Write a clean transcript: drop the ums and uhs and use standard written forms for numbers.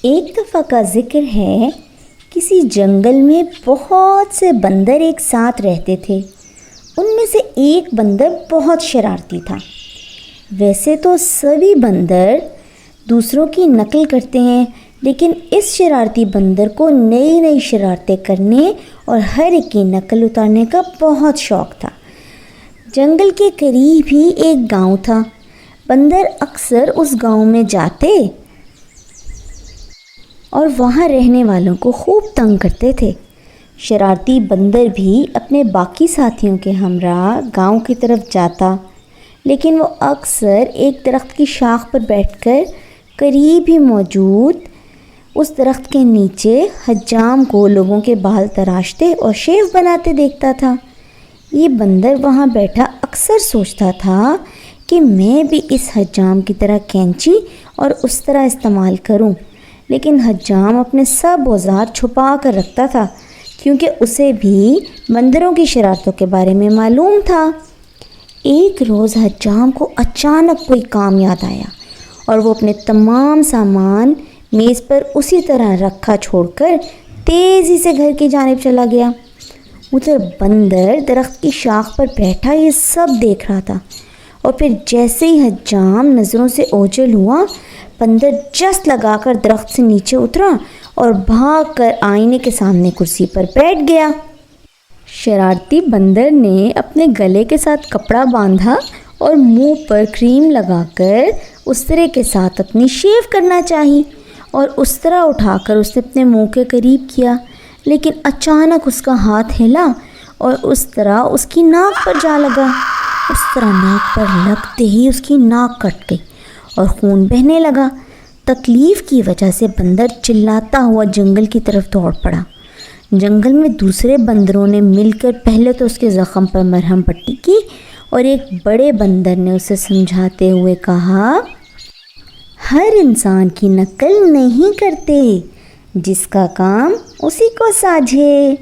ایک دفعہ کا ذکر ہے، کسی جنگل میں بہت سے بندر ایک ساتھ رہتے تھے۔ ان میں سے ایک بندر بہت شرارتی تھا۔ ویسے تو سبھی بندر دوسروں کی نقل کرتے ہیں، لیکن اس شرارتی بندر کو نئی نئی شرارتیں کرنے اور ہر ایک کی نقل اتارنے کا بہت شوق تھا۔ جنگل کے قریب ہی ایک گاؤں تھا۔ بندر اکثر اس گاؤں میں جاتے اور وہاں رہنے والوں کو خوب تنگ کرتے تھے۔ شرارتی بندر بھی اپنے باقی ساتھیوں کے ہمراہ گاؤں کی طرف جاتا، لیکن وہ اکثر ایک درخت کی شاخ پر بیٹھ کر قریب ہی موجود اس درخت کے نیچے حجام کو لوگوں کے بال تراشتے اور شیو بناتے دیکھتا تھا۔ یہ بندر وہاں بیٹھا اکثر سوچتا تھا کہ میں بھی اس حجام کی طرح کینچی اور اس طرح استعمال کروں، لیکن حجام اپنے سب اوزار چھپا کر رکھتا تھا، کیونکہ اسے بھی بندروں کی شرارتوں کے بارے میں معلوم تھا۔ ایک روز حجام کو اچانک کوئی کام یاد آیا اور وہ اپنے تمام سامان میز پر اسی طرح رکھا چھوڑ کر تیزی سے گھر کی جانب چلا گیا۔ ادھر بندر درخت کی شاخ پر بیٹھا یہ سب دیکھ رہا تھا، اور پھر جیسے ہی حجام نظروں سے اوجھل ہوا، بندر جست لگا کر درخت سے نیچے اترا اور بھاگ کر آئینے کے سامنے کرسی پر بیٹھ گیا۔ شرارتی بندر نے اپنے گلے کے ساتھ کپڑا باندھا اور منہ پر کریم لگا کر اس طرح کے ساتھ اپنی شیو کرنا چاہی، اور اس طرح اٹھا کر اس نے اپنے منہ کے قریب کیا، لیکن اچانک اس کا ہاتھ ہلا اور اس طرح اس کی ناک پر جا لگا۔ اس طرح ناک پر لگتے ہی اس کی ناک کٹ گئی اور خون بہنے لگا۔ تکلیف کی وجہ سے بندر چلاتا ہوا جنگل کی طرف دوڑ پڑا۔ جنگل میں دوسرے بندروں نے مل کر پہلے تو اس کے زخم پر مرہم پٹی کی، اور ایک بڑے بندر نے اسے سمجھاتے ہوئے کہا، ہر انسان کی نقل نہیں کرتے، جس کا کام اسی کو ساجھے۔